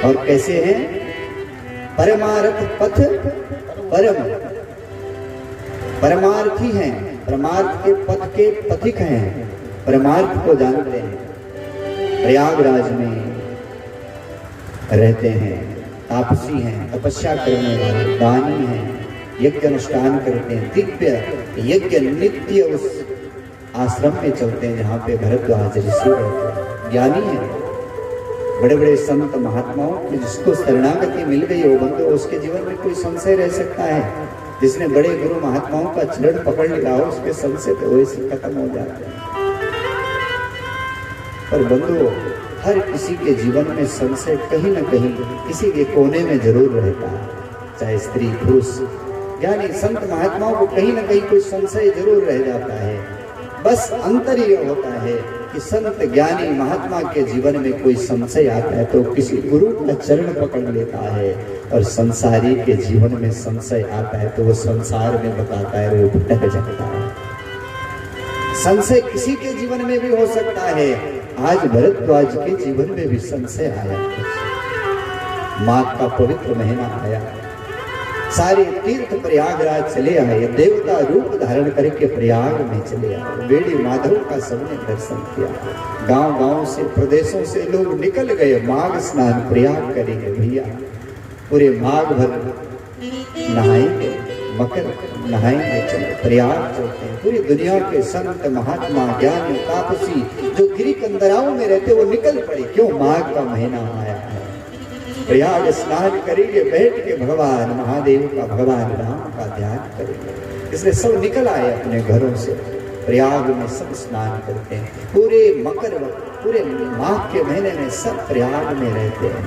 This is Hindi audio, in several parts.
और कैसे हैं? परमार्थ पथ परम, परमार्थी हैं, परमार्थ के पथ के पथिक हैं, परमार्थ को जानते हैं। प्रयागराज में रहते हैं, तापसी हैं, तपस्या करने वाले, दानी हैं, यज्ञ अनुष्ठान करते हैं, दिव्य यज्ञ नित्य उस आश्रम में चलते हैं जहाँ पे भरद्वाज ऋषि रहते हैं। ज्ञानी हैं, बड़े बड़े संत महात्माओं की जिसको शरणागति मिल गई हो बंधु, उसके जीवन में कोई संशय रह सकता है? जिसने बड़े गुरु महात्माओं का चरण पकड़ लिया हो उसके संशय तो वैसे खत्म हो जाते हैं। पर बंधु, हर किसी के जीवन में संशय कहीं ना कहीं किसी के कोने में जरूर रहता है, चाहे स्त्री पुरुष। यानी संत महात्माओं को कहीं ना कहीं कोई संशय जरूर रह जाता है। बस अंतर यह होता है कि संत ज्ञानी महात्मा के जीवन में कोई संशय आता है तो किसी गुरु का चरण पकड़ लेता है, और संसारी के जीवन में संशय आता है तो वो संसार में बताता है, वो भटक जाता है। संशय किसी के जीवन में भी हो सकता है। आज भरद्वाज के जीवन में भी संशय आया। माघ का पवित्र महीना आया, सारे तीर्थ प्रयागराज चले आए, देवता रूप धारण करके प्रयाग में चले आए। बेड़ी माधव का सबने दर्शन किया। गांव गांव से, प्रदेशों से लोग निकल गए, माघ स्नान प्रयाग करेंगे भैया। पूरे माघ भर नहाएंगे, मकर नहाएंगे, चलो प्रयाग चलते हैं। पूरी दुनिया के संत महात्मा ज्ञानी तापसी जो गिरी कंदराओं में रहते वो निकल पड़े। क्यों? माघ का महीना आया है, प्रयाग स्नान करेंगे, बैठ के भगवान महादेव का, भगवान राम का ध्यान करेंगे। इसलिए सब निकल आए अपने घरों से, प्रयाग में सब स्नान करते हैं। पूरे मकर, पूरे माघ के महीने में सब प्रयाग में रहते हैं।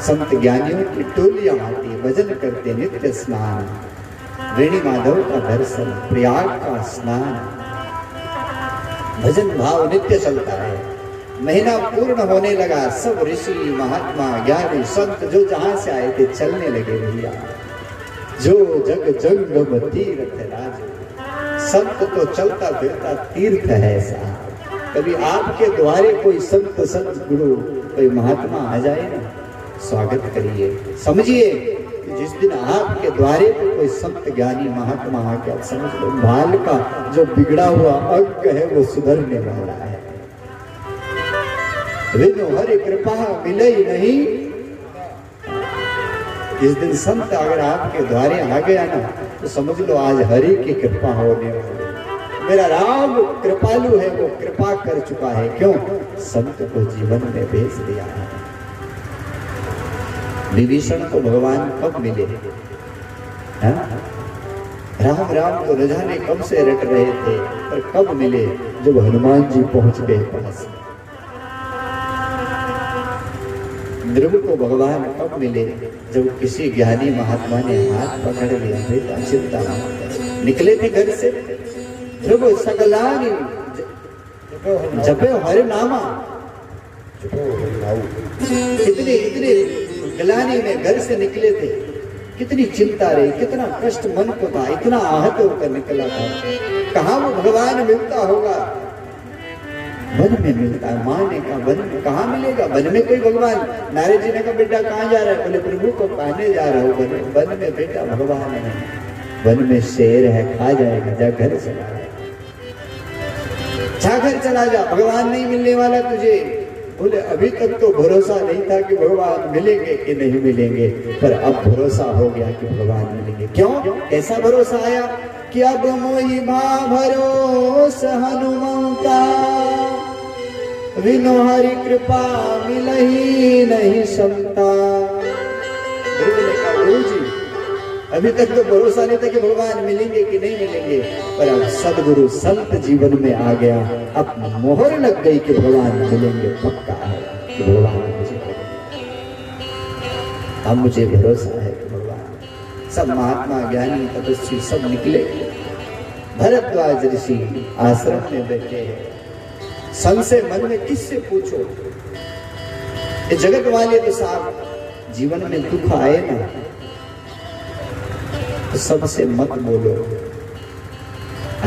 संत ज्ञानियों की टोलियां आती, भजन करते, नित्य स्नान, वेणी माधव का दर्शन, प्रयाग का स्नान, भजन भाव नित्य चलता है। महीना पूर्ण होने लगा, सब ऋषि महात्मा ज्ञानी संत जो जहां से आए थे चलने लगे भैया। जो जग जंगम तीर्थ राज, संत तो चलता फिरता तीर्थ है साहब। कभी आपके द्वारे कोई संत गुरु कोई महात्मा आ जाए ना, स्वागत करिए। समझिए जिस दिन आपके द्वारे पे कोई संत ज्ञानी महात्मा आ गया, समझ लो बाल का जो बिगड़ा हुआ अंग है वो सुधरने वाला है। विनु हरि कृपा मिले ही नहीं। इस दिन संत अगर आपके द्वारे आ गया ना तो समझ लो आज हरि की कृपा होने वाली। मेरा राम कृपालु है, वो कृपा कर चुका है। क्यों? संत को जीवन में भेज दिया है। विभीषण को भगवान कब मिले? राम राम तो न जाने कब से रट रहे थे, पर कब मिले? जब हनुमान जी पहुंच गए पास। ध्रुव को भगवान कब मिले? जब किसी ज्ञानी महात्मा ने हाथ पकड़ लिया, बेटा चिंता मत। निकले थे घर से, ध्रुव सकलानी जपे हरि नामा, इतने इतने गलानी में घर से निकले थे। कितनी चिंता रही, कितना कष्ट मन को था, इतना आहत होकर निकला था। कहाँ वो भगवान मिलता होगा? वन में मिलता है। माँ ने कहा वन में कहाँ मिलेगा? वन में कोई भगवान? नारद जी ने कहा बेटा कहाँ जा रहा है? बोले प्रभु को पाने जा रहा हूँ वन में। बेटा भगवान है, वन में शेर है, खा जाएगा, जा घर चला जा, घर चला जा, भगवान नहीं मिलने वाला तुझे। बोले अभी तक तो भरोसा नहीं था कि भगवान मिलेंगे कि नहीं मिलेंगे, पर अब भरोसा हो गया कि भगवान मिलेंगे। क्यों? कैसा भरोसा आया कि अब मोई माँ भरोसा हनुमंता, विनो हरि कृपा मिलही नहीं समता। गुरु जी अभी तक तो भरोसा नहीं था कि भगवान मिलेंगे कि नहीं मिलेंगे, पर अब सदगुरु संत जीवन में आ गया, अब मोहर लग गई कि भगवान मिलेंगे, पक्का है कि भगवान मुझे मिलेंगे। अब मुझे भरोसा है कि भगवान। सब महात्मा ज्ञानी तपस्वी सब निकले, भरद्वाज ऋषि आश्रम में बैठे हैं। संशय मन में किससे पूछो? ये जगत वाले तो साहब जीवन में दुख आए ना तो सबसे मत बोलो।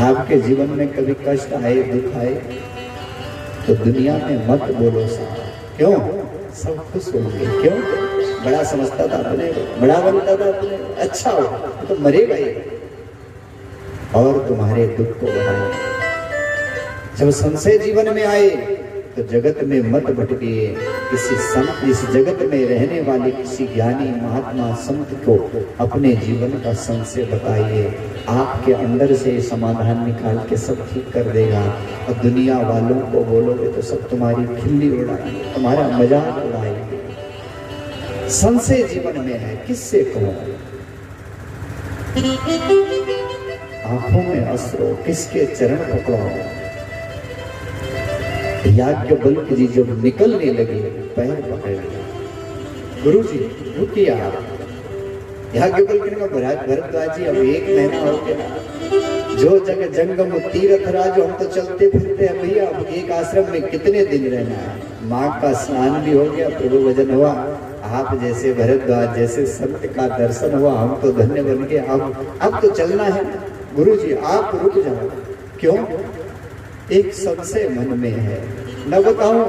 आपके जीवन में कभी कष्ट आए, दुख आए तो दुनिया में मत बोलो साहब। क्यों? सब खुश होंगे। क्यों? बड़ा समझता था अपने, बड़ा बनता था अपने, अच्छा हो तो मरेगा ही और तुम्हारे दुख को बढ़ाए। जब संशय जीवन में आए तो जगत में मत भटकिए, किसी संत, इस जगत में रहने वाले किसी ज्ञानी महात्मा संत को अपने जीवन का संशय बताइए, आपके अंदर से समाधान निकाल के सब ठीक कर देगा। और दुनिया वालों को बोलोगे तो सब तुम्हारी खिल्ली उड़ाएंगे, तुम्हारा मजाक उड़ाएंगे। संशय जीवन में है, किससे कहो? आंखों में अश्रु, किसके चरण पकड़ो? याज्ञवल्क्य जी जब निकलने लगे पैर पकड़ लिया, गुरु जी रुकिए आप। याज्ञवल्क्य ने कहा भरद्वाज जी अब 1 महीना हो गया, जो जगह जंगम तीर्थ राज हम तो चलते फिरते हैं भैया, अब एक आश्रम में कितने दिन रहना है? माँ का स्नान भी हो गया, प्रभु भजन हुआ, आप जैसे भरद्वाज जैसे संत का दर्शन हुआ, हम तो धन्य बन गए। अब तो चलना है। गुरु जी आप रुक जाओ। क्यों? एक संशय मन में है, न बताऊं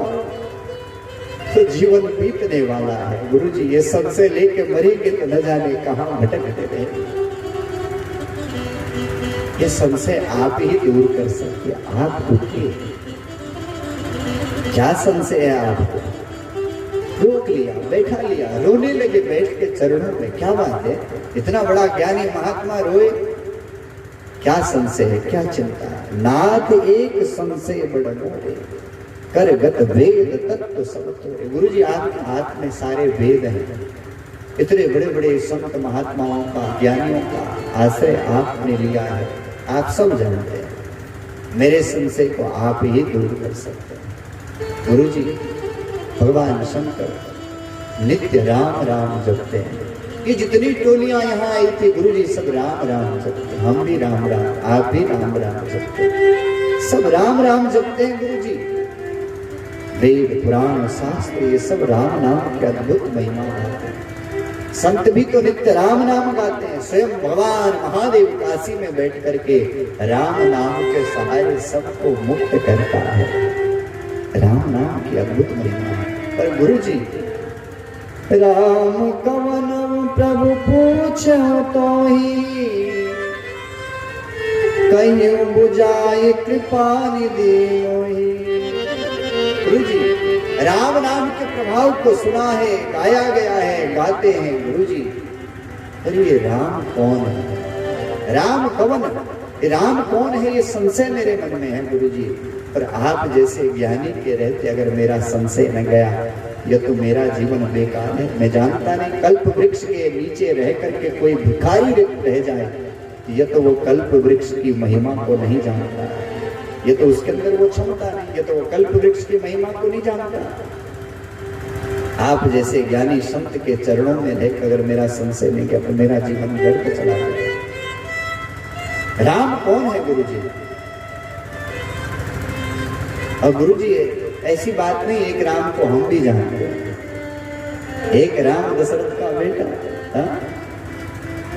तो जीवन बीतने वाला है। गुरु जी ये संशय लेके मरेंगे तो न जाने कहां भटकते रहे। ये संशय आप ही दूर कर सकते, आप रुकिए। क्या संशय है आपको? रोक लिया, बैठा लिया, रोने लगे बैठ के चरणों में। क्या बात है, इतना बड़ा ज्ञानी महात्मा रोए, क्या संशय है, क्या चिंता है? नाथ एक संशय बड़ मोरे, कर गत वेद तत्व सब तोरे। गुरु जी आपके हाथ में सारे वेद हैं, इतने बड़े बड़े संत महात्माओं का, ज्ञानियों का आश्रय आपने लिया है, आप सब जानते हैं। मेरे संशय को आप ही दूर कर सकते हैं। गुरु जी भगवान शंकर नित्य राम राम जपते हैं। ये जितनी टोलियां यहाँ आई थी गुरु जी सब राम राम जपते, हम भी राम राम, आप भी राम राम जपते, सब राम राम जपते हैं गुरु जी। वेद पुराण शास्त्र ये सब राम नाम के अद्भुत महिमा गाते हैं। संत भी तो नित्य राम नाम गाते हैं। स्वयं भगवान महादेव काशी में बैठ करके राम नाम के सहारे सबको मुक्त करता है। राम नाम की अद्भुत महिमा है। पर गुरु जी राम कवन प्रभु पूछो तो ही, कहीं बुझाए कृपा निधि मोहि। गुरु जी राम नाम के प्रभाव को सुना है, गाया गया है, गाते हैं गुरु जी। अरे ये राम कौन है? राम कवन, राम कौन है? ये संशय मेरे मन में है गुरु जी। पर आप जैसे ज्ञानी के रहते अगर मेरा संशय न गया, यह तो मेरा जीवन बेकार है। मैं जानता नहीं, कल्प वृक्ष के नीचे रह करके कोई भिखारी रह जाए, यह तो वो कल्प वृक्ष की महिमा को नहीं जानता, ये तो उसके अंदर वो क्षमता नहीं, ये तो वो कल्प वृक्ष की महिमा को नहीं जानता। आप जैसे ज्ञानी संत के चरणों में रहकर अगर मेरा संशय नहीं गया तो मेरा जीवन व्यर्थ चला गया। राम कौन है गुरु जी? और गुरु जी ऐसी बात नहीं, एक राम को हम भी जानते हैं। एक राम दशरथ का बेटा,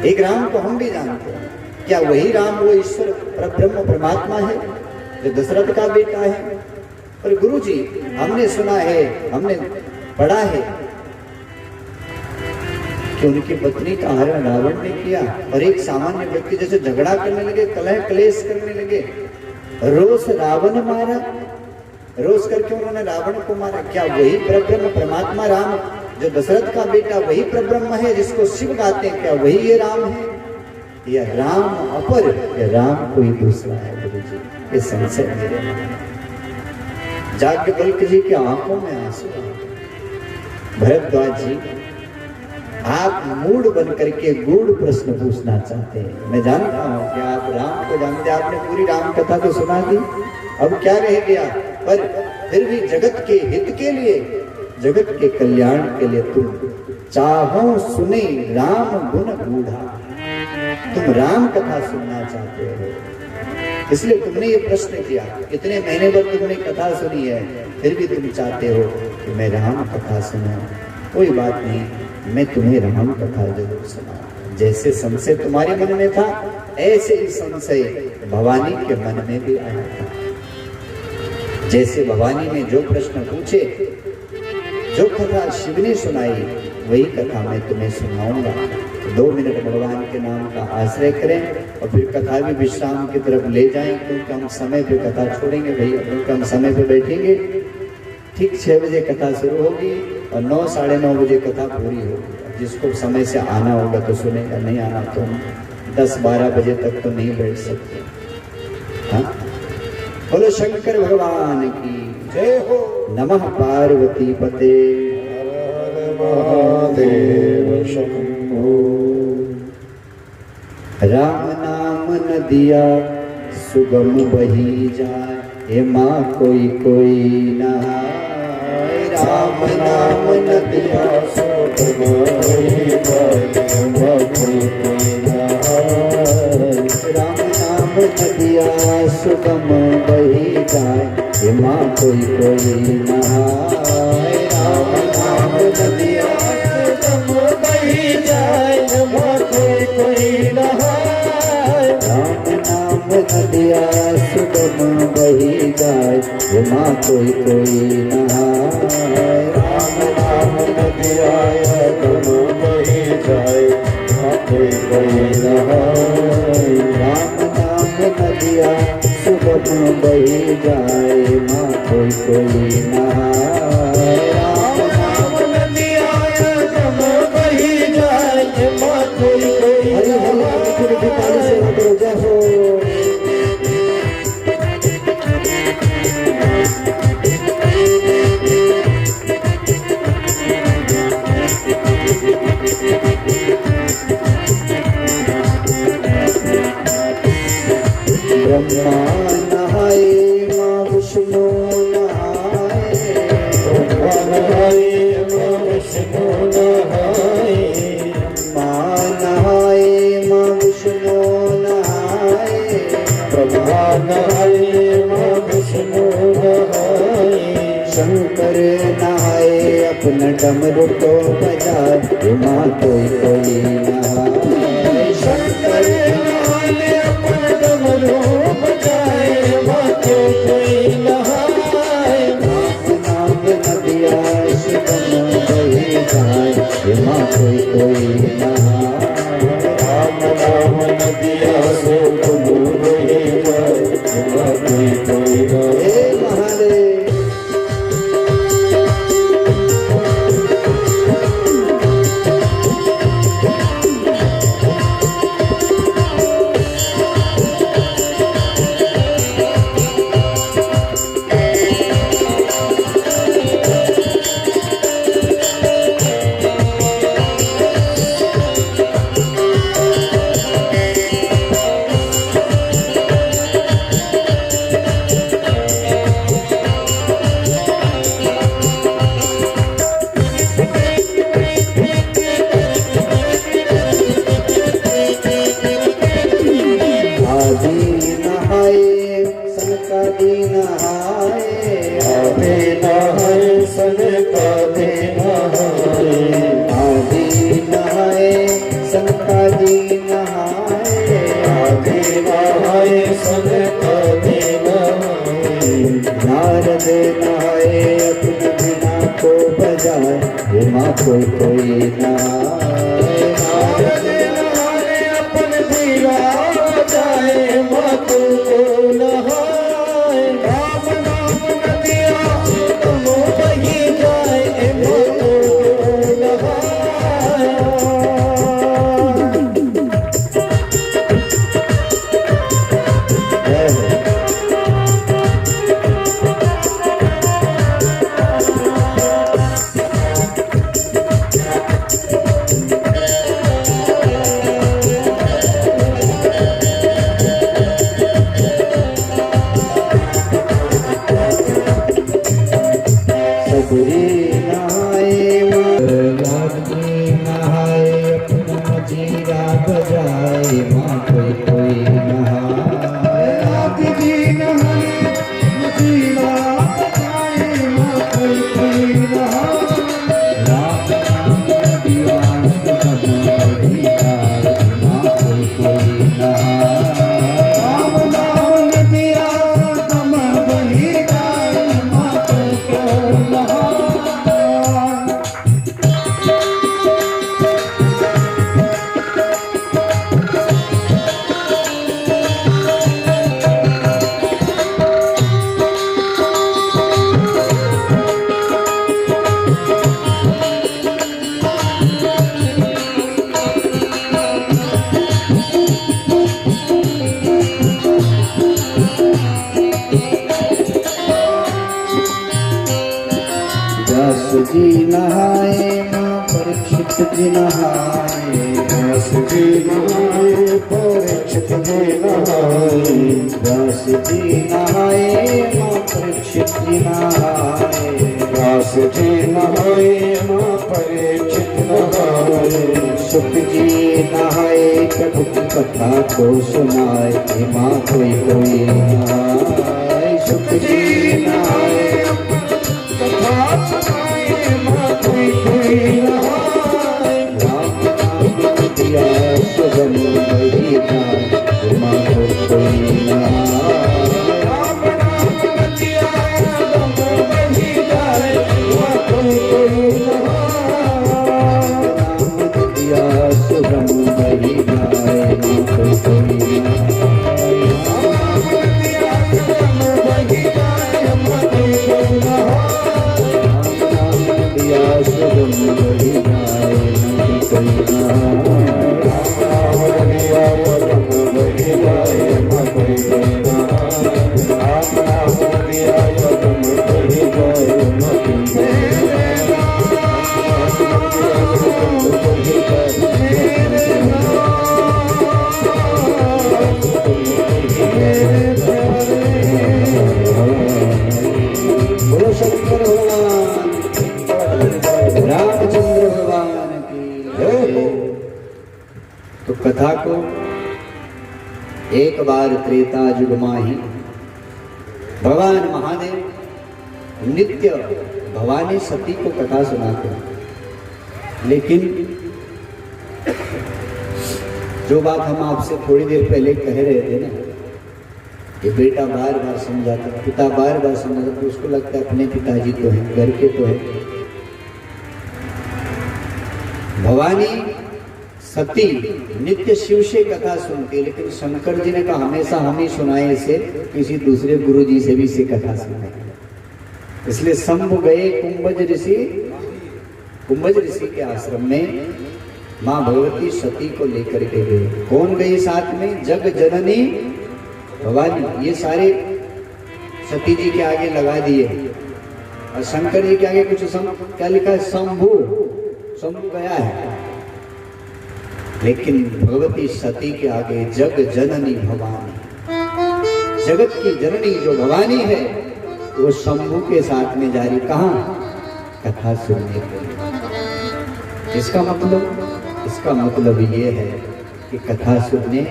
एक राम को हम भी जानते हैं। क्या वही राम वो ईश्वर परब्रह्म परमात्मा है जो दशरथ का बेटा है? पर गुरु जी हमने सुना है, हमने पढ़ा है कि उनकी पत्नी का हरण रावण ने किया और एक सामान्य व्यक्ति जैसे झगड़ा करने लगे, कलह क्लेश करने लगे, रोष रावण मारा, रोष करके उन्होंने रावण को मारा। क्या वही परब्रह्म परमात्मा राम जो दशरथ का बेटा वही परब्रह्म है जिसको शिव गाते हैं? क्या वही ये राम है? या राम अपर, या राम कोई दूसरा है? गुरु जी ये संशय मेरे मन में। याज्ञवल्क्य जी की आंखों में आंसू आ गए। भरद्वाज जी आप मूड बन करके गूढ़ प्रश्न पूछना चाहते हैं। मैं जानता हूं कि आप राम को जानते, आपने पूरी राम कथा तो सुना दी, अब क्या रह गया? पर फिर भी जगत के हित के लिए, जगत के कल्याण के लिए तुम चाहो सुने राम गुण गूढ़ा, तुम राम कथा सुनना चाहते हो, इसलिए तुमने ये प्रश्न किया। इतने महीने भर तुमने कथा सुनी है, फिर भी तुम चाहते हो कि मैं राम कथा सुना। कोई बात नहीं, मैं तुम्हें राम कथा जरूर सुना। जैसे संशय तुम्हारे मन में था, ऐसे ही संशय भवानी के मन में भी आया था। जैसे भवानी ने जो प्रश्न पूछे जो कथा शिव ने सुनाई वही कथा मैं तुम्हें सुनाऊंगा। 2 मिनट भगवान के नाम का आश्रय करें और फिर कथा भी विश्राम की तरफ ले जाएं, क्योंकि हम समय पे कथा छोड़ेंगे भैया, क्योंकि हम समय पे बैठेंगे। ठीक 6 बजे कथा शुरू होगी और 9 साढ़े 9 बजे कथा पूरी होगी। जिसको समय से आना होगा तो सुनेगा, नहीं आना तो 10-12 बजे तक तो नहीं बैठ सकते। हाँ, बोलो शंकर भगवान की जय हो। नमः पार्वती पते महादेव शंभो। राम नाम नदिया सुगम बही जाए, हे माँ कोई कोई नहाए। राम नाम नदिया सुगम बही जाए, हे माँ कोई कोई नहाए। राम नाम नदिया सुगम बही जाए, हे माँ कोई कोई नहाए। राम नाम नदिया सुगम बही जाए, हे माँ कोई कोई नहाए। राम नाम नदिया सुगम बही जाए, हे माँ कोई कोई नहाए। राम नाम नदिया सुगम बही जाए, माँ कोई कोई नहाए। राम नाम नदिया सुगम बही जाए, माँ कोई कोई नहाए। राम नाम नदिया सुगम बही जाए, माँ कोई कोई। हरि हरि हरि ताली से करो जय हो। ब्रह्मा नहाए माँ विष्णु नहाए। ब्रह्मा नहाए माँ विष्णु नहाए। माँ नहाए माँ विष्णु नहाए। ब्रह्मा नहाए माँ विष्णु नहाए। शंकर नहाए अपना डमरू को बजाए, माँ कोई कोई नहाए। शंकर नहाए अपना डमरू बजाए, माँ कोई कोई नहाए। राम नाम नदिया सुगम बही जाए, माँ कोई कोई नहाए। राम नाम नदिया सुगम बही जाए, माँ कोई कोई नहाए। महादेव नारद नहाए अपने बिना को बजाए, माँ कोई कोई नहाए। नारद नहाए अपने बिना बजाए, माँ कोई कोई नहाए। राम नाम नदिया सुगम बही जाए, माँ कोई कोई नहाए। जी नहाए माँ परीक्षित जी नहाए, व्यास जी नहाए परीक्षित जी नहाए, व्यास जी नहाए माँ परीक्षित जी नहाए, व्यास जी नहाए माँ परीक्षित नहाए, सुख जी नहाए प्रभु की कथा को सुनाए, हे माँ कोई कोई नहाए, सुख जी नहाए कथा सुनाए माँ कोई कोई नहाए, राम नाम दिया सुगम बही जाए, हे माँ कोई कोई नहाए, राम नाम दिया सुगम बही जाए, माँ कोई कोई नहाए, नाम दिया सुगम बही जाए, माँ कोई कोई नहाए, राम दिया सुगम बही जाए, माँ कोई कोई नहाए, नाम दिया सुगम बही जाए, माँ कोई नहाए, बोलो शंकर भगवान रामचंद्र भगवान की जय। तो कथा को एक बार त्रेता युग माही भगवान महादेव नित्य भवानी सती को कथा सुनाते हैं, लेकिन जो बात हम आपसे थोड़ी देर पहले कह रहे थे ना, ये बेटा बार बार समझाता, पिता बार बार समझाता, तो उसको लगता है अपने पिताजी तो हैं, घर के तो हैं। भवानी सती नित्य शिव से कथा सुनती है, लेकिन शंकर जी ने कहा हमेशा हम ही सुनाए इसे, किसी दूसरे गुरु जी से भी इसे कथा सुनाए। इसलिए शंभु गए कुंभज ऋषि के आश्रम में माँ भगवती सती को लेकर के गए। कौन गई साथ में? जग जननी भवानी। ये सारे सती जी के आगे लगा दिए, और शंकर जी के आगे कुछ क्या लिखा है? शंभु गया है, लेकिन भगवती सती के आगे जग जननी भवानी, जगत की जननी जो भवानी है वो शंभु के साथ में जा रही। कहाँ? कथा सुनने के लिए। इसका मतलब ये है कि कथा सुनने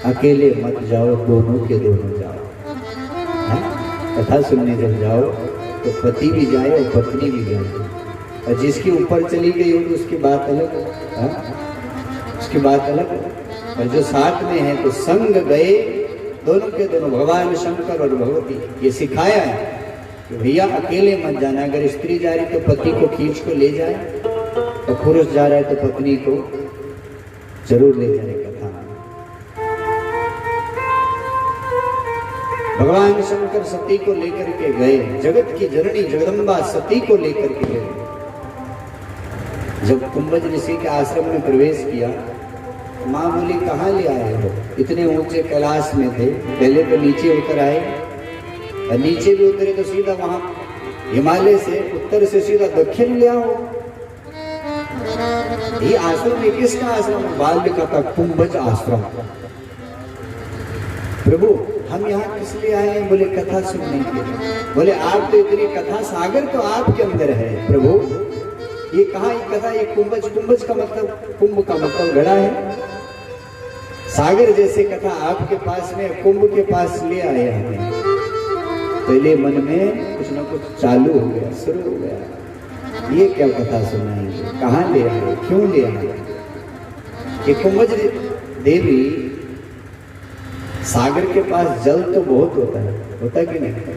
अकेले मत जाओ, दोनों के दोनों जाओ। है? कथा सुनने जब जाओ तो पति भी जाए और पत्नी भी जाए, और जिसकी ऊपर चली गई हो तो उसकी बात अलग है, उसकी बात अलग है। और जो साथ में है तो संग गए दोनों के दोनों, भगवान शंकर और भगवती। ये सिखाया है कि भैया अकेले मत जाना। अगर स्त्री जा रही तो पति को खींच को ले जाए, और पुरुष जा रहा है तो पत्नी को जरूर ले जाए कथा। भगवान शंकर सती को लेकर के गए, जगत की जननी जगदम्बा सती को लेकर के गए। जब कुंभज ऋषि के आश्रम में प्रवेश किया, माँ बोली कहाँ ले आए हो? इतने ऊंचे कैलाश में थे, पहले तो नीचे उतर आए, और नीचे भी उतरे तो सीधा वहां हिमालय से उत्तर से सीधा दक्षिण ले आओ। ये आश्रम में किसका आश्रम? बाल्मिका का कुंभज आश्रम। प्रभु हम यहाँ किस लिए आए हैं? बोले कथा सुनने के लिए। बोले आप तो इतनी कथा सागर तो आपके अंदर है प्रभु। ये कहा ये कथा? ये कुंभज का मतलब, कुंभ का मतलब घड़ा है। सागर जैसे कथा आपके पास में, कुंभ के पास ले आए हमें। पहले मन में कुछ ना कुछ चालू हो गया, शुरू हो गया, ये क्या कथा सुनाएंगे, कहाँ ले आए, क्यों ले आए? ये कुंभज देवी, सागर के पास जल तो बहुत होता है कि नहीं?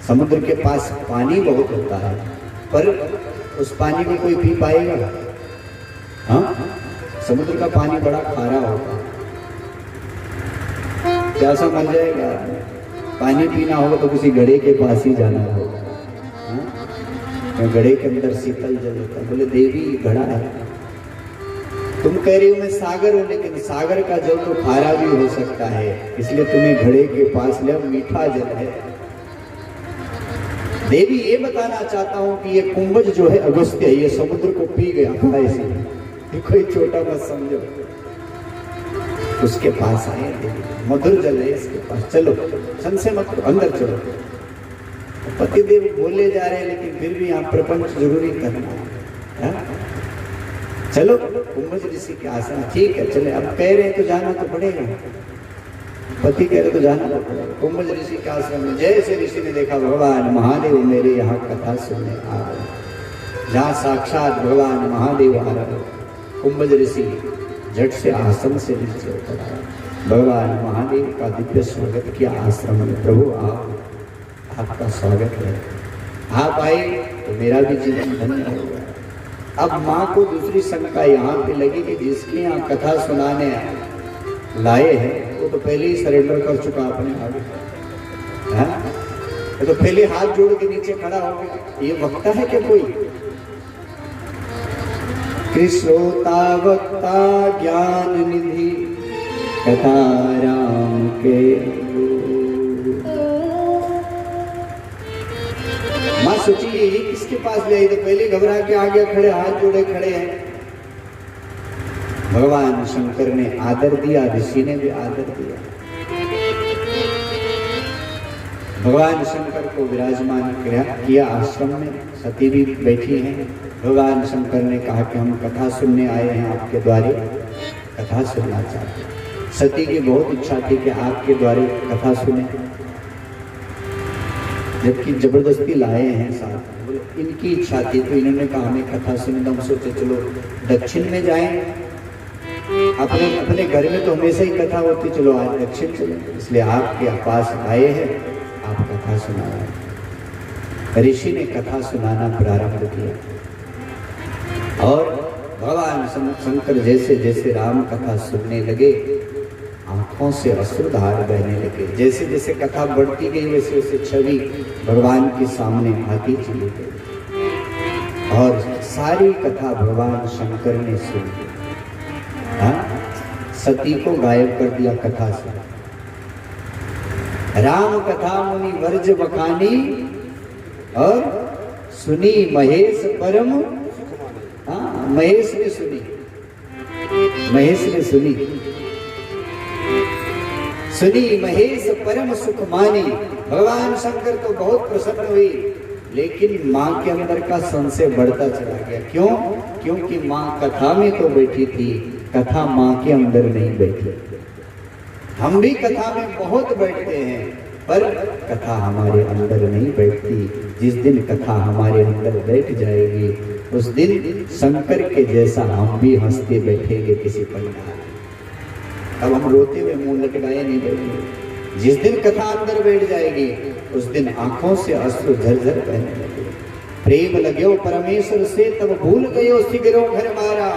समुद्र के पास पानी बहुत होता है, पर उस पानी को कोई पी पाएगा? हाँ, समुद्र का पानी बड़ा खारा होता है, प्यासा मर जाएगा। पानी पीना होगा तो किसी घड़े के पास ही जाना होगा। हाँ? घड़े के अंदर शीतल जल होता है। बोले देवी घड़ा है, तुम कह रही हो मैं सागर हूं, लेकिन सागर का जल तो खारा भी हो सकता है, इसलिए तुम्हें घड़े के पास ले, मीठा जल है। देवी ये बताना चाहता हूं कि ये कुंभज जो है अगस्त्य है, ये समुद्र को पी गया ऐसे, ये कोई छोटा मत समझो। उसके पास आए देवी, मधुर जल है इसके पास, चलो संशय मत करो, अंदर चलो। पतिदेव बोले जा रहे हैं लेकिन फिर भी यहाँ प्रपंच जरूरी करना है। चलो कुंभज ऋषि के आश्रम, ठीक है चले, अब कह रहे हैं तो जाना तो पड़ेगा, पति कह रहे तो जाना तो पड़ेगा। कुंभज ऋषि के आश्रम में जैसे ऋषि ने देखा भगवान महादेव मेरे यहाँ कथा सुनने आ रहे, जहाँ साक्षात भगवान महादेव आ रहे, कुंभज ऋषि झट से आश्रम से नीचे उतर आया, भगवान महादेव का दिव्य स्वागत किया आश्रम में। प्रभु आपका स्वागत है, आप आए तो मेरा भी जीवन धन्य हो गया। अब माँ को दूसरी शंका यहाँ पे लगी कि जिसके यहाँ कथा सुनाने लाए हैं वो तो पहले ही सरेंडर कर चुका अपने आप, तो पहले हाथ जोड़ के नीचे खड़ा हो गया, ये वक्ता है क्या कोई? कृष्णोता वक्ता ज्ञान निधि कथा राम के। माँ सोची ये किसके पास ले आई, तो पहले घबरा के आगे खड़े, हाथ जोड़े खड़े हैं। भगवान शंकर ने आदर दिया, ऋषि ने भी आदर दिया। भगवान शंकर को विराजमान किया आश्रम में, सती भी बैठी हैं। भगवान शंकर ने कहा कि हम कथा सुनने आए हैं आपके द्वारे, कथा सुनना चाहते हैं। सती की बहुत इच्छा थी कि आपके द्वारे कथा सुने, जबकि जबरदस्ती लाए हैं साथ, इनकी इच्छा थी तो इन्होंने कहा हमें कथा सुने। तो हम सोचे चलो दक्षिण में जाएं, अपने घर में तो हमेशा ही कथा होती, चलो आज दक्षिण चले, इसलिए आपके पास आए हैं, आप कथा सुनाए। ऋषि ने कथा सुनाना प्रारंभ किया और भगवान शंकर जैसे जैसे राम कथा सुनने लगे, आंखों से अश्रुधार बहने लगे। जैसे जैसे कथा बढ़ती गई वैसे वैसे छवि भगवान के सामने आती चली गई और सारी कथा भगवान शंकर ने सुनी। सती को गायब कर दिया कथा से। राम कथा मुनि वर्ज बखानी और सुनी महेश परम, महेश ने सुनी, महेश ने सुनी महेश परम सुख मानी। भगवान शंकर तो बहुत प्रसन्न हुई, लेकिन माँ के अंदर का संशय बढ़ता चला गया। क्यों? क्योंकि माँ कथा में तो बैठी थी, कथा माँ के अंदर नहीं बैठी। हम भी कथा में बहुत बैठते हैं पर कथा हमारे अंदर नहीं बैठती। जिस दिन कथा हमारे अंदर बैठ जाएगी उस दिन शंकर के जैसा हम भी हंसते बैठेंगे किसी पंडाल। अब हम रोते हुए मुंह लटकाए नहीं बैठेंगे। जिस दिन कथा अंदर बैठ जाएगी उस दिन आंखों से अश्रु झरझर बहने लगे। प्रेम लग्यो परमेश्वर से तब भूल गयो सिगरो घर मारा,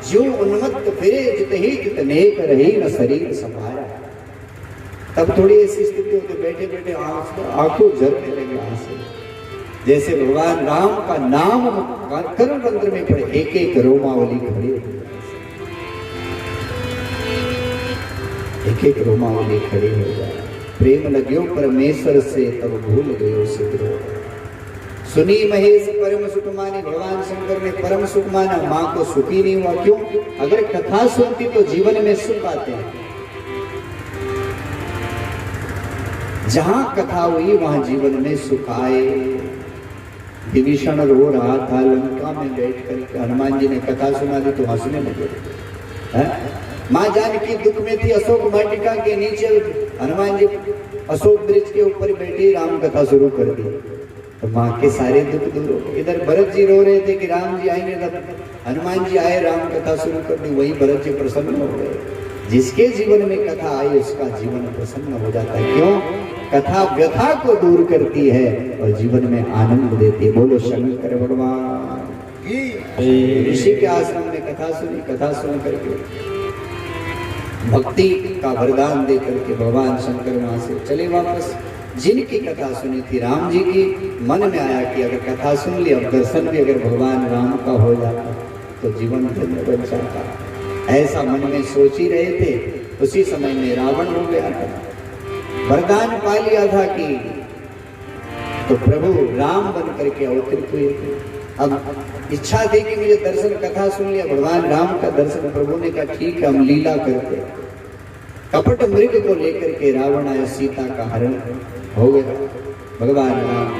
जो उन्मत्त फिरे जित ही जित नेक रही न शरीर संभारा। तब थोड़ी ऐसी स्थिति होती, बैठे बैठे आंखों झरने लगे आंसू। जैसे भगवान राम का नाम कर्ण तंत्र में पड़े, एक एक रोमावली खड़ी हो, एक एक रोमावली खड़ी हो जाए। प्रेम लग्यो परमेश्वर से तब भूल गयो सिगरो। सुनी महेश परम सुख मानी। भगवान शंकर ने परम सुख माना, माँ को सुखी नहीं हुआ। क्यों? अगर कथा सुनती तो जीवन में सुख आते हैं। जहां कथा हुई वहां जीवन में सुख आए। विभीषण रो रहा था लंका में बैठ कर, हनुमान जी ने कथा सुना दी तो हंसने लगे। माँ जानकी दुख में थी, अशोक वाटिका के नीचे हनुमान जी अशोक वृक्ष के ऊपर बैठी राम कथा शुरू कर दी तो माँ के सारे दुख दूर हो गए। इधर भरत जी रो रहे थे कि राम जी आएंगे, तब हनुमान जी आए, राम कथा शुरू कर दी, वही भरत जी प्रसन्न हो गए। जिसके जीवन में कथा आई उसका जीवन प्रसन्न हो जाता है। क्यों? कथा व्यथा को दूर करती है और जीवन में आनंद देती है। बोलो शंकर भगवान। ऋषि के आश्रम में कथा सुनी, कथा सुन करके भक्ति का वरदान दे करके भगवान शंकर वहां से चले वापस। जिनकी कथा सुनी थी राम जी की, मन में आया कि अगर कथा सुन ली, अब दर्शन भी अगर भगवान राम का हो जाता तो जीवन धन्य बन जाता। ऐसा मन में सोच ही रहे थे, उसी समय में रावण हो गया था। वरदान पा लिया था कि तो प्रभु राम बन करके अवतरित हुए थे। अब इच्छा थी कि मुझे दर्शन कथा सुन लिया, भगवान राम का दर्शन। प्रभु ने कहा ठीक है, हम लीला करते हैं। कपट मृग को लेकर के रावण आया, सीता का हरण हो गया। भगवान राम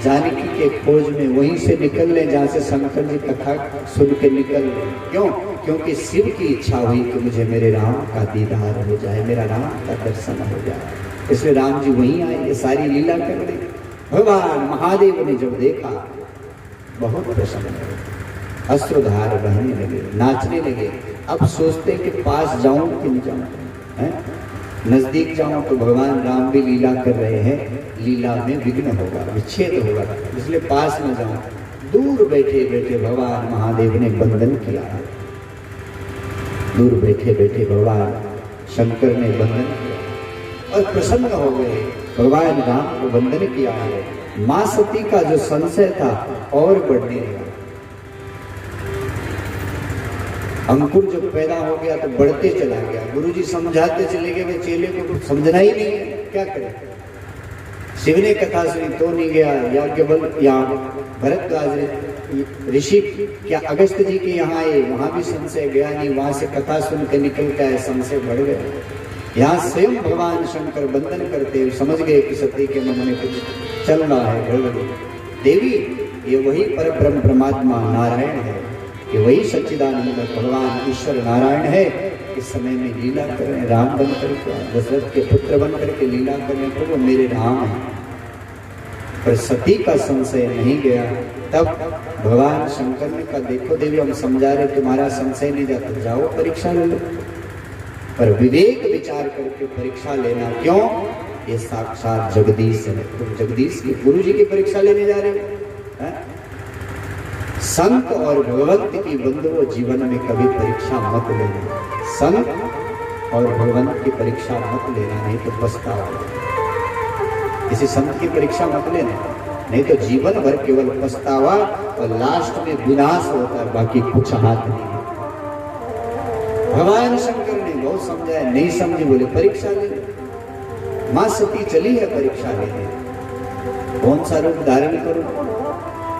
जानकी के खोज में वहीं से निकल ले जहां से शंकर जी कथा सुन के निकल ले। क्यों? क्योंकि शिव की इच्छा हुई कि मुझे मेरे राम का दीदार हो जाए, मेरा राम का दर्शन हो जाए, इसलिए राम जी वहीं आए, ये सारी लीला कर रहे। भगवान महादेव ने जब देखा बहुत प्रसन्न हुए, अश्रुधार बहने लगे, नाचने लगे। अब सोचते कि पास जाऊं कि नहीं जाऊं, नजदीक जाऊं तो भगवान राम भी लीला कर रहे हैं, लीला में विघ्न होगा, विच्छेद होगा, इसलिए पास न जाऊं। दूर बैठे बैठे भगवान महादेव ने बंधन किया। दूर बैठे बैठे भगवान शंकर ने बंधन किया और प्रसन्न हो गए। भगवान राम को बंधन किया है। मां सती का जो संशय था और बढ़ने लगा। अंकुर जब पैदा हो गया तो बढ़ते चला गया। गुरुजी समझाते चले गए, वे चेले को कुछ समझना ही नहीं है, क्या करें। शिव ने कथा सुनी तो नहीं गया, या भरद्वाज ऋषि क्या अगस्त जी के यहाँ आए, वहां भी संशय गया नहीं, वहां से कथा सुन के निकल के आए, संशय बढ़ गया। यहाँ स्वयं भगवान शंकर बंधन करते हुए समझ गए कि सती के मन में कुछ चल रहा है, गड़बड़ी। देवी ये वही पर ब्रह्म परमात्मा नारायण है, कि वही सच्चिदानंद भगवान ईश्वर नारायण है। इस समय में लीला कर रहे हैं, राम बन करके, दशरथ के पुत्र बन करके लीला कर रहे हैं, प्रभु मेरे राम है। पर सती का संशय नहीं गया। तब भगवान शंकर ने कहा देखो देवी, हम समझा रहे तुम्हारा संशय नहीं जाता, जाओ परीक्षा ले लो। पर विवेक विचार करके परीक्षा लेना। क्यों? ये साक्षात जगदीश है, तुम जगदीश की गुरु जी की परीक्षा लेने जा रहे हो। संत और भगवंत की बंधुओं जीवन में कभी परीक्षा मत लेना। संत और भगवंत की परीक्षा मत लेना, नहीं तो पछताओगे। किसी संत की परीक्षा मत लेना, नहीं तो जीवन भर केवल पछतावा और लास्ट में विनाश होता है, बाकी कुछ हाथ नहीं है। भगवान शंकर ने बहुत समझाया, नहीं समझे, बोले परीक्षा ले। मां सती चली है परीक्षा लेने, कौन सा रूप धारण करूं?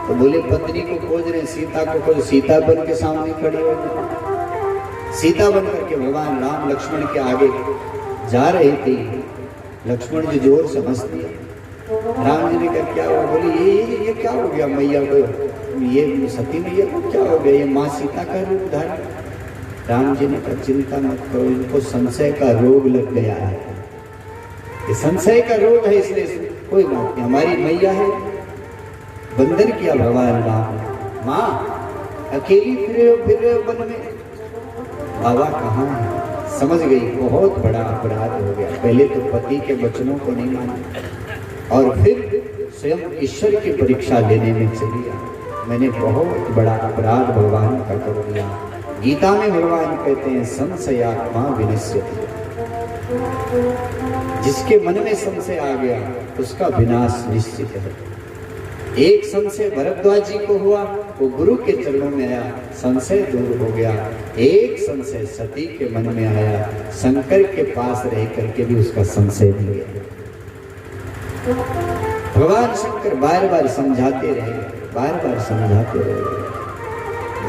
तो बोले पत्नी को खोज रहे, सीता को खोज। सीता बन के सामने खड़ी हो गई। सीता बन करके भगवान राम लक्ष्मण के आगे जा रहे थे। लक्ष्मण जी जोर से हंस दिया। राम जी ने कहा क्या हुआ? बोले ये क्या हो गया मैया को, ये सती मैया को क्या हो गया? ये माँ सीता का रूप धारण। राम जी ने कहा चिंता मत करो, इनको संशय का रोग लग गया है, ये संशय का रोग है, इसलिए कोई बात नहीं, हमारी मैया है। बंधन किया भगवान राम। माँ अकेली फिर रहे हो वन में, बाबा कहाँ है? समझ गई बहुत बड़ा अपराध हो गया। पहले तो पति के वचनों को नहीं माना और फिर स्वयं ईश्वर की परीक्षा लेने में चली आई। मैंने बहुत बड़ा अपराध भगवान का कर दिया। गीता में भगवान कहते हैं संशयात्मा विनश्यति। जिसके मन में संशय आ गया उसका विनाश निश्चित है। एक संशय भरद्वाज जी को हुआ, वो गुरु के चरणों में आया, संशय दूर हो गया। एक संशय सती के मन में आया, शंकर के पास रह करके भी उसका संशय नहीं गया। भगवान शंकर बार बार समझाते रहे, बार बार समझाते रहे।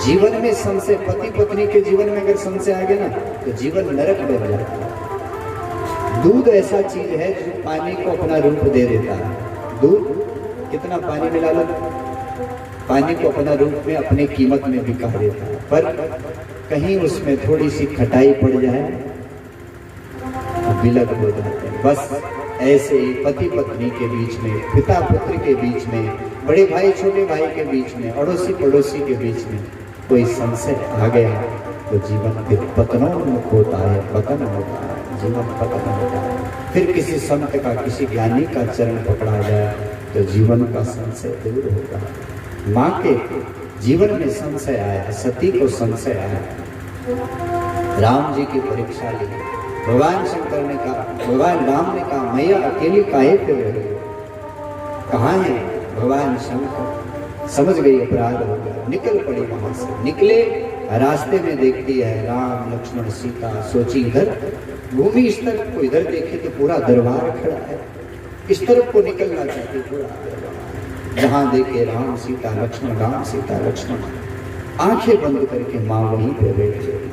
जीवन में संशय, पति पत्नी के जीवन में अगर संशय आ गया ना तो जीवन नरक बन जाता है। दूध ऐसा चीज है जो पानी को अपना रूप दे देता है। दूध कितना पानी मिला लो, पानी को अपना रूप में अपनी कीमत में बिका देता है। पर कहीं उसमें थोड़ी सी खटाई पड़ जाए विलग हो जाते हैं। बस ऐसे ही पति पत्नी के बीच में, पिता पुत्र के बीच में, बड़े भाई छोटे भाई के बीच में, अड़ोसी पड़ोसी के बीच में कोई संशय आ गया तो जीवन फिर पतनोन्मुख होता है, पतन होता है, जीवन पतन होता है। फिर किसी संत का, किसी ज्ञानी का चरण पकड़ा जाए तो जीवन का संशय दूर होगा। माँ के जीवन में संशय आया, सती को संशय आया, राम जी की परीक्षा ली। भगवान शंकर ने कहा, भगवान राम ने कहा मैया अकेली काहे फिर रही हो? कहाँ है भगवान शंकर? समझ गई अपराध हो गया, निकल पड़ी वहां से। निकले, रास्ते में देखती है राम लक्ष्मण सीता। सोची इधर भूमि स्तर को, इधर देखे तो पूरा दरबार खड़ा है, इस तरफ को निकलना चाहती थोड़ा, जहां देखे राम सीता लक्ष्मण, राम सीता लक्ष्मण। आंखें बंद करके माँ वहीं पे बैठ गई